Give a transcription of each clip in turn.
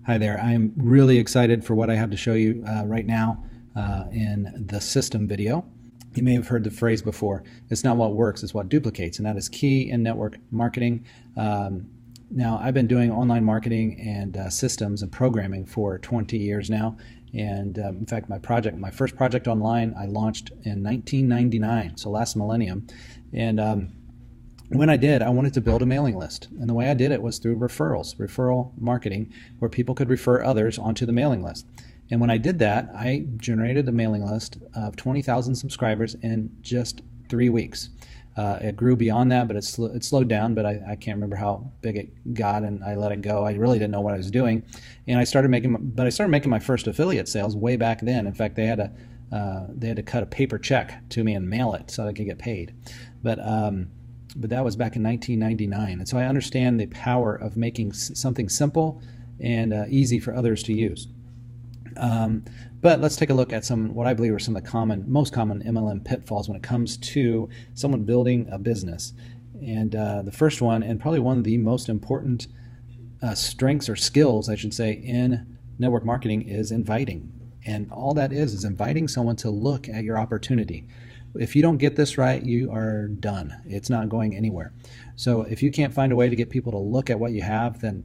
Hi there. I'm really excited for what I have to show you right now in the system video. You may have heard the phrase before, it's not what works, it's what duplicates, and that is key in network marketing. Now, I've been doing online marketing and systems and programming for 20 years now. And in fact, my first project online, I launched in 1999, so last millennium. And when I did, I wanted to build a mailing list. And the way I did it was through referral marketing, where people could refer others onto the mailing list. And when I did that, I generated a mailing list of 20,000 subscribers in just 3 weeks. It grew beyond that, but it slowed down, but I can't remember how big it got, and I let it go. I really didn't know what I was doing. And I started making my first affiliate sales way back then. In fact, they had to cut a paper check to me and mail it so I could get paid. But that was back in 1999. And so I understand the power of making something simple and easy for others to use. But let's take a look at what I believe are some of the most common MLM pitfalls when it comes to someone building a business. And the first one, and probably one of the most important strengths or skills, I should say, in network marketing is inviting. And all that is inviting someone to look at your opportunity. If you don't get this right, you are done. It's not going anywhere. So if you can't find a way to get people to look at what you have, then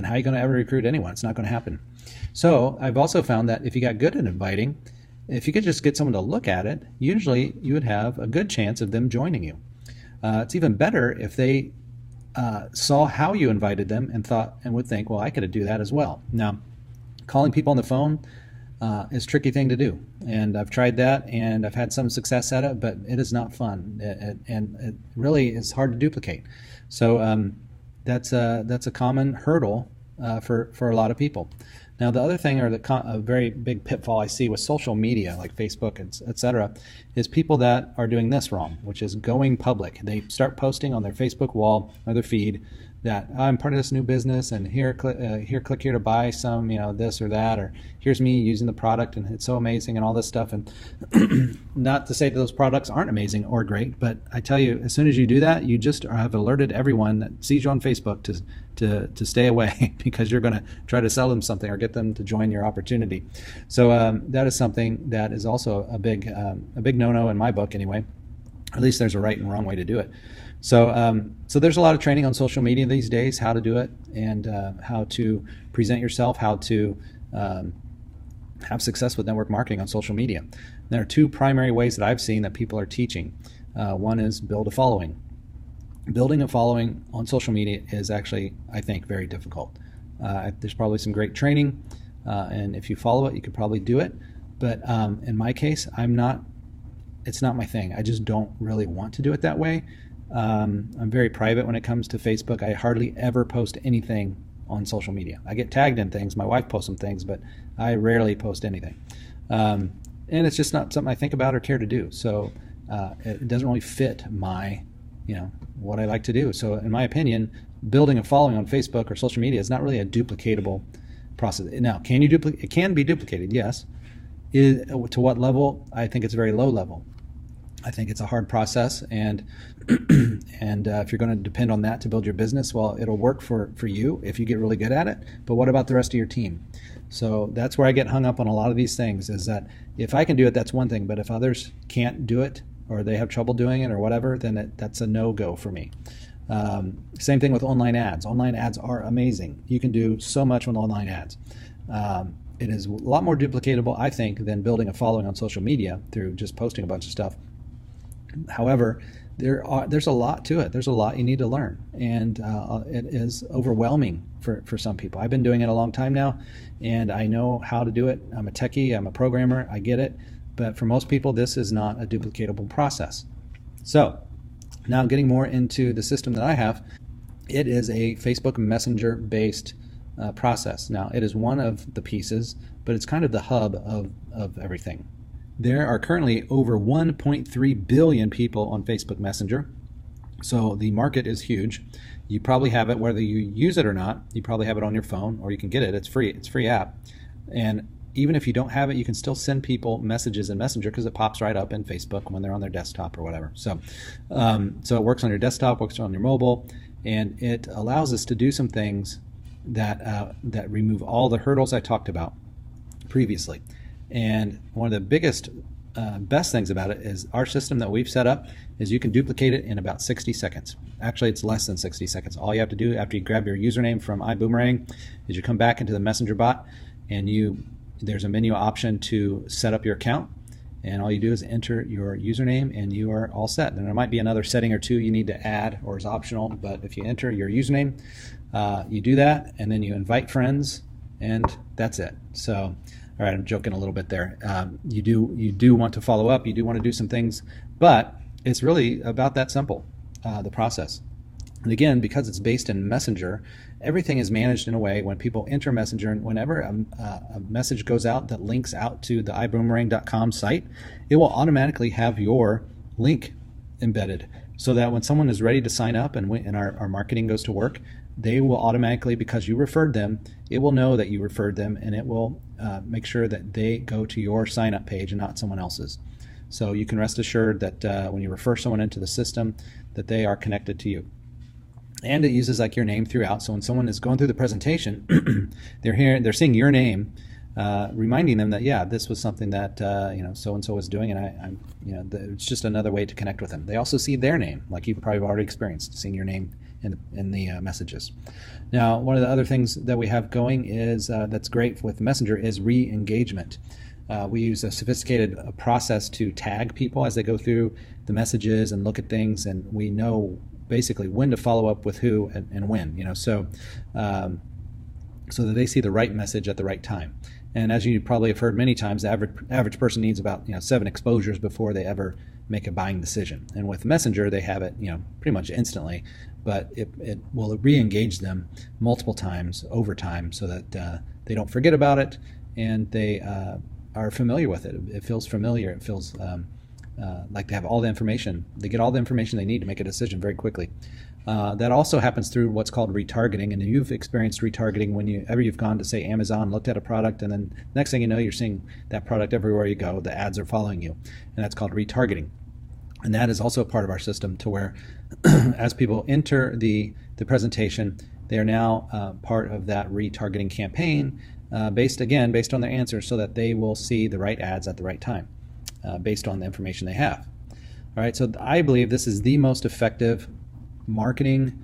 how are you going to ever recruit anyone? It's not going to happen. So I've also found that if you got good at inviting, if you could just get someone to look at it, usually you would have a good chance of them joining you. It's even better if they saw how you invited them and would think, well, I could do that as well. Now, calling people on the phone is a tricky thing to do, and I've tried that and I've had some success at it, but it is not fun, and it really is hard to duplicate. So that's a common hurdle for a lot of people. Now, the other thing, or a very big pitfall I see with social media like Facebook, etc., is people that are doing this wrong, which is going public. They start posting on their Facebook wall or their feed that I'm part of this new business, and click here to buy some, this or that, or here's me using the product and it's so amazing and all this stuff. And not to say that those products aren't amazing or great, but I tell you, as soon as you do that, you just have alerted everyone that sees you on Facebook to stay away because you're going to try to sell them something or get them to join your opportunity. So that is something that is also a big no-no in my book anyway. At least there's a right and wrong way to do it. So there's a lot of training on social media these days, how to do it, and how to present yourself, how to have success with network marketing on social media. There are two primary ways that I've seen that people are teaching. One is build a following. Building a following on social media is actually, I think, very difficult. There's probably some great training, and if you follow it, you could probably do it. But in my case, it's not my thing. I just don't really want to do it that way. I'm very private when it comes to Facebook. I hardly ever post anything on social media. I get tagged in things. My wife posts some things, but I rarely post anything. And it's just not something I think about or care to do. So it doesn't really fit what I like to do. So in my opinion, building a following on Facebook or social media is not really a duplicatable process. Now, it can be duplicated, yes. To what level? I think it's very low level. I think it's a hard process, and if you're going to depend on that to build your business, well, it'll work for you if you get really good at it, but what about the rest of your team? So that's where I get hung up on a lot of these things, is that if I can do it, that's one thing, but if others can't do it, or they have trouble doing it or whatever, then that's a no-go for me. Same thing with online ads. Online ads are amazing. You can do so much with online ads. It is a lot more duplicatable, I think, than building a following on social media through just posting a bunch of stuff. However, there's a lot to it. There's a lot you need to learn, and it is overwhelming for some people. I've been doing it a long time now, and I know how to do it. I'm a techie, I'm a programmer, I get it, but for most people, this is not a duplicatable process. So now getting more into the system that I have, it is a Facebook Messenger based process. Now, it is one of the pieces, but it's kind of the hub of everything. There are currently over 1.3 billion people on Facebook Messenger, so the market is huge. You probably have it, whether you use it or not. You probably have it on your phone, or you can get it. It's free. It's a free app. And even if you don't have it, you can still send people messages in Messenger because it pops right up in Facebook when they're on their desktop or whatever. So it works on your desktop, works on your mobile, and it allows us to do some things that remove all the hurdles I talked about previously. And one of the biggest best things about it is our system that we've set up is you can duplicate it in about 60 seconds. Actually, it's less than 60 seconds. All you have to do after you grab your username from iBoomerang is you come back into the Messenger bot, and there's a menu option to set up your account, and all you do is enter your username and you are all set. And there might be another setting or two you need to add or is optional, but if you enter your username, you do that, and then you invite friends, and that's it. So all right, I'm joking a little bit there. You do want to follow up. You do want to do some things, but it's really about that simple, the process. And again, because it's based in Messenger, everything is managed in a way when people enter Messenger, and whenever a message goes out that links out to the iboomerang.com site, it will automatically have your link embedded, so that when someone is ready to sign up and our marketing goes to work, they will automatically, because you referred them, it will know that you referred them, and it will make sure that they go to your sign-up page and not someone else's. So you can rest assured that when you refer someone into the system, that they are connected to you. And it uses like your name throughout, so when someone is going through the presentation, they're seeing your name, reminding them that, yeah, this was something that so and so was doing, and it's just another way to connect with them. They also see their name, like you've probably already experienced, seeing your name in the messages. Now, one of the other things that we have going is that's great with Messenger is re-engagement. We use a sophisticated process to tag people as they go through the messages and look at things, and we know basically when to follow up with who and when. So that they see the right message at the right time. And as you probably have heard many times, the average person needs about 7 exposures before they ever make a buying decision. And with Messenger, they have it pretty much instantly, but it will re-engage them multiple times over time, so that they don't forget about it, and they are familiar with it. It feels familiar. It feels like they have all the information. They get all the information they need to make a decision very quickly. That also happens through what's called retargeting, and you've experienced retargeting whenever you've gone to, say, Amazon, looked at a product, and then next thing you know, you're seeing that product everywhere you go. The ads are following you, and that's called retargeting. And that is also a part of our system, to where as people enter the presentation, they are now part of that retargeting campaign, based on their answers, so that they will see the right ads at the right time, based on the information they have. All right, so I believe this is the most effective marketing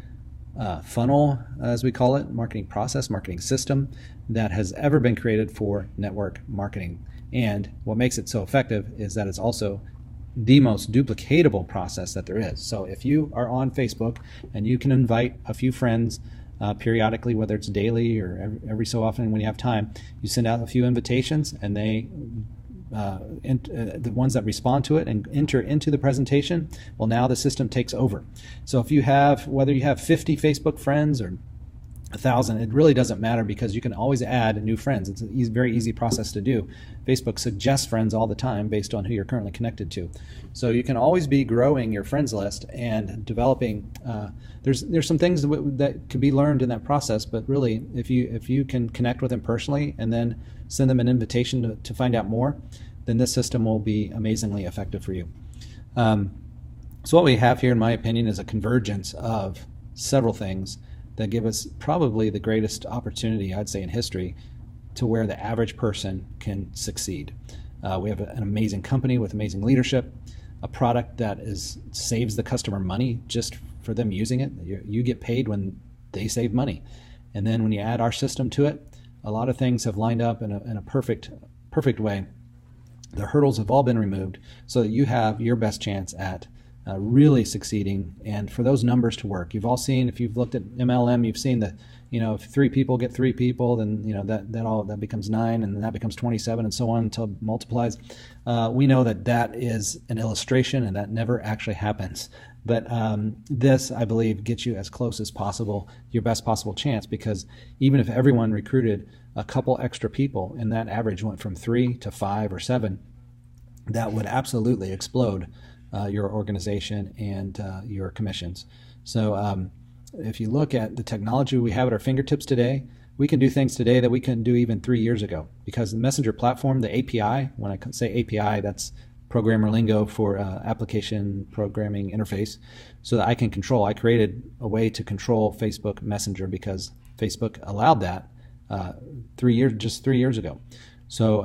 funnel, as we call it, marketing process, marketing system that has ever been created for network marketing. And what makes it so effective is that it's also the most duplicatable process that there is. So if you are on Facebook and you can invite a few friends periodically, whether it's daily or every so often when you have time, you send out a few invitations, and they the ones that respond to it and enter into the presentation, well, now the system takes over. So if you have, whether you have 50 Facebook friends or 1,000, it really doesn't matter, because you can always add new friends. It's a very easy process to do. Facebook suggests friends all the time based on who you're currently connected to. So you can always be growing your friends list and developing. There's some things that could be learned in that process, but really, if you can connect with them personally and then send them an invitation to find out more, then this system will be amazingly effective for you. So what we have here, in my opinion, is a convergence of several things that give us probably the greatest opportunity, I'd say, in history, to where the average person can succeed. We have an amazing company with amazing leadership, a product that saves the customer money just for them using it. You get paid when they save money. And then when you add our system to it, a lot of things have lined up in a perfect way. The hurdles have all been removed, so that you have your best chance at really succeeding, and for those numbers to work. You've all seen, if you've looked at MLM, you've seen that, if 3 people get 3 people, then that becomes 9, and then that becomes 27, and so on until it multiplies. We know that is an illustration, and that never actually happens. But this, I believe, gets you as close as possible, your best possible chance, because even if everyone recruited a couple extra people, and that average went from 3 to 5 or 7, that would absolutely explode your organization and your commissions. So if you look at the technology we have at our fingertips today, we can do things today that we couldn't do even 3 years ago, because the Messenger platform, the API, when I say API, that's programmer lingo for application programming interface, so that I created a way to control Facebook Messenger, because Facebook allowed that just 3 years ago. So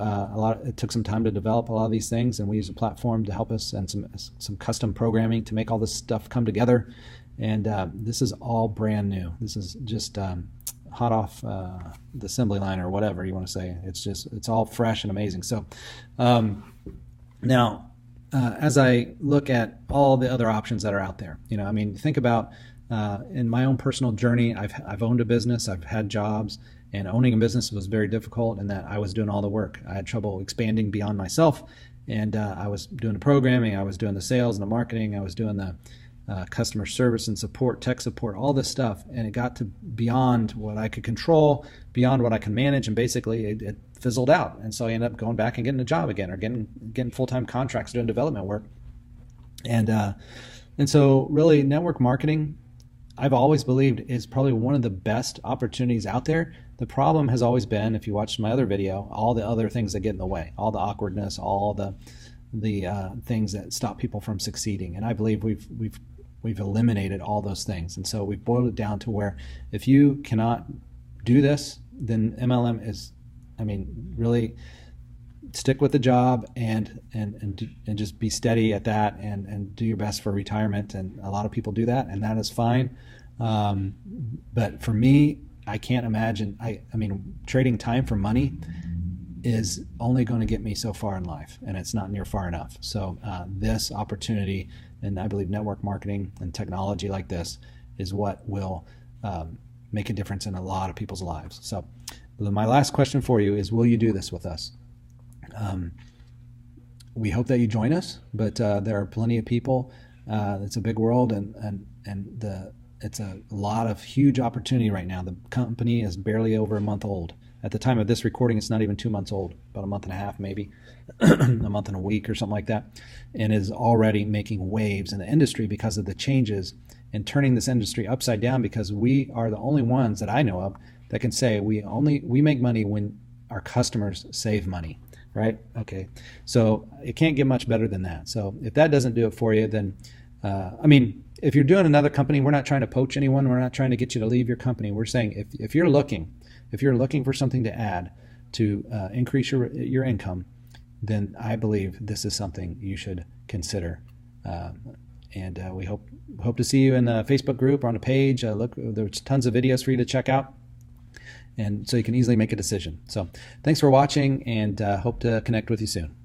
it took some time to develop a lot of these things, and we use a platform to help us and some custom programming to make all this stuff come together. And this is all brand new. This is just hot off the assembly line, or whatever you want to say. It's all fresh and amazing. So now, as I look at all the other options that are out there, I mean, think about in my own personal journey, I've owned a business, I've had jobs, and owning a business was very difficult in that I was doing all the work. I had trouble expanding beyond myself, and I was doing the programming, I was doing the sales and the marketing, I was doing the customer service and support, tech support, all this stuff, and it got to beyond what I could control, beyond what I can manage, and basically it fizzled out. And so I ended up going back and getting a job again, or getting full-time contracts doing development work. And so really, network marketing, I've always believed, is probably one of the best opportunities out there. The problem has always been, if you watched my other video, all the other things that get in the way, all the awkwardness, all the things that stop people from succeeding. And I believe we've eliminated all those things. And so we've boiled it down to where if you cannot do this, then MLM is, really stick with the job and just be steady at that, and do your best for retirement. And a lot of people do that, and that is fine. But for me, I can't imagine, I mean, trading time for money is only going to get me so far in life, and it's not near far enough. So this opportunity, and I believe network marketing and technology like this, is what will make a difference in a lot of people's lives. So my last question for you is, will you do this with us? We hope that you join us, but there are plenty of people. It's a big world, and it's a lot of huge opportunity right now. The company is barely over a month old. At the time of this recording, it's not even 2 months old, about a month and a half, maybe a month and a week or something like that, and is already making waves in the industry because of the changes and turning this industry upside down, because we are the only ones that I know of that can say we make money when our customers save money, right? Okay, so it can't get much better than that. So if that doesn't do it for you, then if you're doing another company, we're not trying to poach anyone. We're not trying to get you to leave your company. We're saying if you're looking for something to add to increase your income, then I believe this is something you should consider. And we hope to see you in the Facebook group or on the page. Look, there's tons of videos for you to check out, and so you can easily make a decision. So thanks for watching, and hope to connect with you soon.